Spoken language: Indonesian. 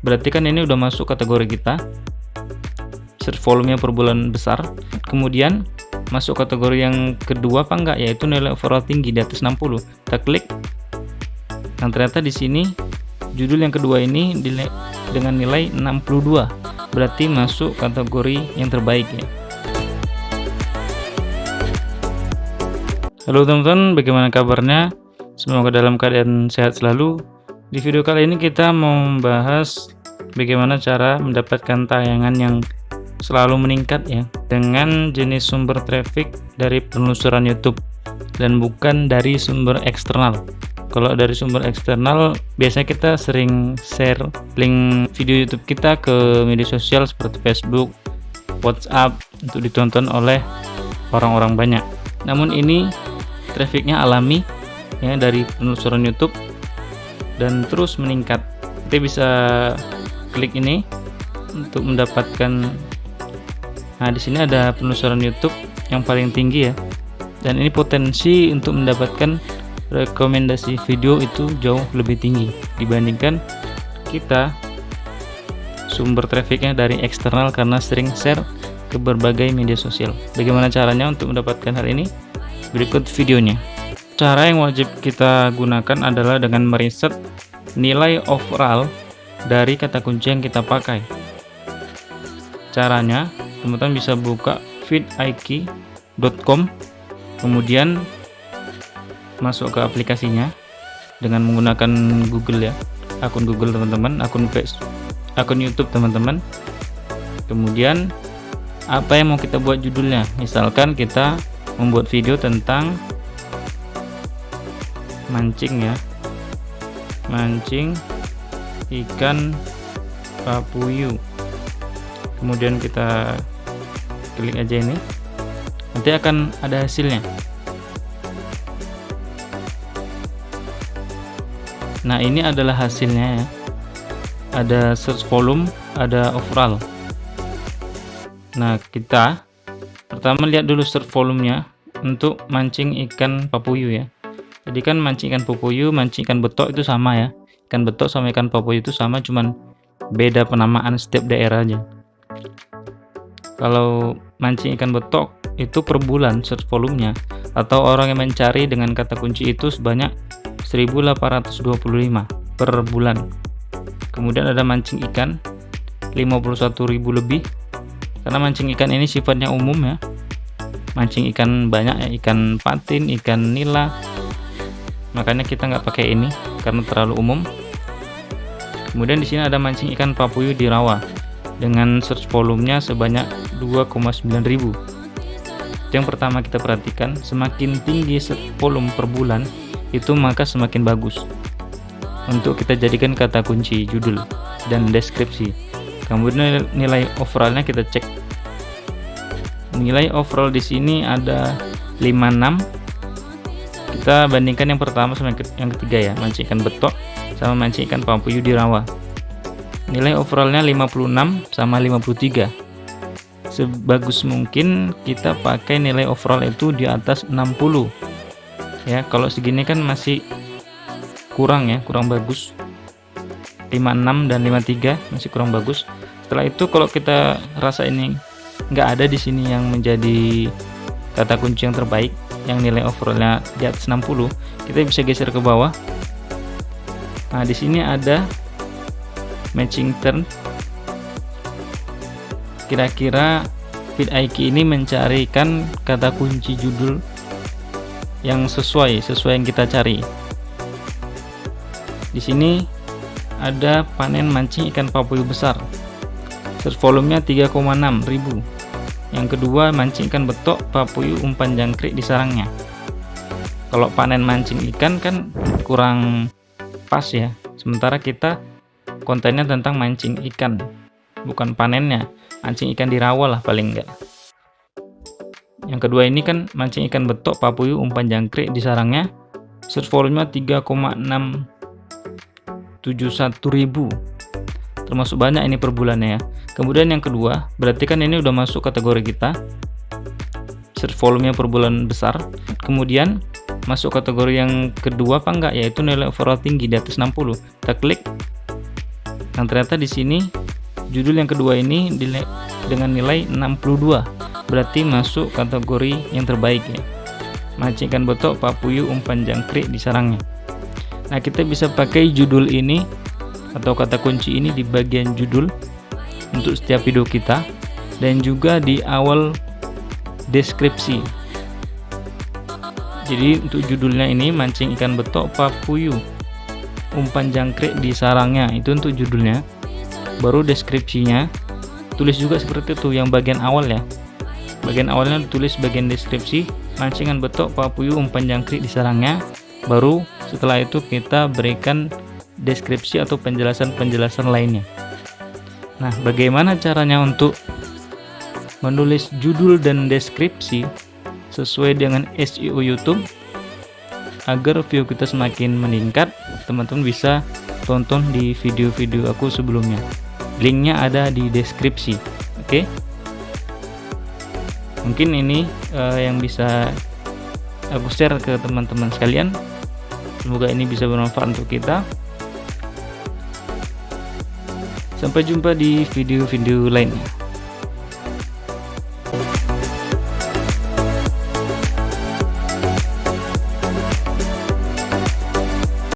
berarti kan ini udah masuk kategori kita. Search volumenya per bulan besar. Kemudian masuk kategori yang kedua apa enggak, yaitu nilai overall tinggi di atas 60. Kita klik. Nah, ternyata di sini judul yang kedua ini dengan nilai 62. Berarti masuk kategori yang terbaik ya. Halo teman-teman, bagaimana kabarnya? Semoga dalam keadaan sehat selalu. Di video kali ini kita mau membahas bagaimana cara mendapatkan tayangan yang selalu meningkat ya, dengan jenis sumber traffic dari penelusuran YouTube dan bukan dari sumber eksternal. Kalau dari sumber eksternal, biasanya kita sering share link video YouTube kita ke media sosial seperti Facebook, WhatsApp untuk ditonton oleh orang-orang banyak. Namun ini trafficnya alami ya, dari penelusuran YouTube dan terus meningkat. Kita bisa klik ini untuk mendapatkan. Nah, di sini ada penelusuran YouTube yang paling tinggi ya. Dan ini potensi untuk mendapatkan rekomendasi video itu jauh lebih tinggi dibandingkan kita sumber trafficnya dari eksternal karena sering share ke berbagai media sosial. Bagaimana caranya untuk mendapatkan hal ini? Berikut videonya. Cara yang wajib kita gunakan adalah dengan meriset nilai overall dari kata kunci yang kita pakai. Caranya, teman-teman bisa buka feedIQ.com, kemudian masuk ke aplikasinya dengan menggunakan Google ya, akun Google teman-teman, akun YouTube teman-teman. Kemudian apa yang mau kita buat judulnya, misalkan kita membuat video tentang mancing ya, mancing ikan papuyu. Kemudian kita klik aja ini, nanti akan ada hasilnya. Nah, ini adalah hasilnya ya. Ada search volume, ada overall. Nah, kita pertama lihat dulu search volumenya untuk mancing ikan papuyu ya. Jadi kan mancing ikan papuyu, mancing ikan betok itu sama ya. Ikan betok sama ikan papuyu itu sama, cuman beda penamaan setiap daerah aja. Kalau mancing ikan betok itu per bulan search volumenya, atau orang yang mencari dengan kata kunci itu sebanyak 1825 per bulan. Kemudian ada mancing ikan 51.000 lebih, karena mancing ikan ini sifatnya umum ya. Mancing ikan banyak ya, ikan patin, ikan nila. Makanya kita nggak pakai ini karena terlalu umum. Kemudian di sini ada mancing ikan papuyu di rawa dengan search volumenya sebanyak 2,9.000. Yang pertama kita perhatikan, semakin tinggi search volume per bulan itu maka semakin bagus untuk kita jadikan kata kunci judul dan deskripsi. Kemudian nilai overallnya kita cek. Nilai overall di sini ada 56. Kita bandingkan yang pertama sama yang ketiga ya, mancing ikan betok sama mancing ikan papuyu di rawa. Nilai overallnya 56 sama 53. Sebagus mungkin kita pakai nilai overall itu di atas 60 ya. Kalau segini kan masih kurang ya, kurang bagus. 56 dan 53 masih kurang bagus. Setelah itu kalau kita rasa ini nggak ada di sini yang menjadi kata kunci yang terbaik, yang nilai overallnya di atas 60, kita bisa geser ke bawah. Nah, di sini ada matching term. Kira-kira feedIQ ini mencarikan kata kunci judul yang sesuai yang kita cari. Di sini ada panen mancing ikan papuyu besar. Search volumenya 3,6.000. Yang kedua mancing ikan betok papuyu umpan jangkrik di sarangnya. Kalau panen mancing ikan kan kurang pas ya. Sementara kita kontennya tentang mancing ikan, bukan panennya. Mancing ikan di rawa lah paling enggak. Yang kedua ini kan mancing ikan betok papuyu umpan jangkrik di sarangnya. Search volumenya 3,671.000. Termasuk banyak ini per bulannya ya. Kemudian yang kedua, berarti kan ini udah masuk kategori kita. Search volumenya per bulan besar. Kemudian masuk kategori yang kedua apa enggak, yaitu nilai overall tinggi di atas 60. Kita klik. Nah, ternyata di sini judul yang kedua ini dengan nilai 62, berarti masuk kategori yang terbaik ya. Mancing ikan betok, papuyu, umpan jangkrik di sarangnya. Nah, kita bisa pakai judul ini atau kata kunci ini di bagian judul untuk setiap video kita, dan juga di awal deskripsi. Jadi untuk judulnya ini mancing ikan betok, papuyu, umpan jangkrik di sarangnya, itu untuk judulnya. Baru deskripsinya tulis juga seperti itu, yang bagian awal ya. Bagian awalnya tulis bagian deskripsi, mancingan betok, papuyu, umpan jangkrik di sarangnya. Baru setelah itu kita berikan deskripsi atau penjelasan-penjelasan lainnya. Nah, bagaimana caranya untuk menulis judul dan deskripsi sesuai dengan SEO YouTube agar view kita semakin meningkat? Teman-teman bisa tonton di video-video aku sebelumnya, linknya ada di deskripsi. Oke, mungkin ini yang bisa aku share ke teman-teman sekalian. Semoga ini bisa bermanfaat untuk kita. Sampai jumpa di video-video lainnya.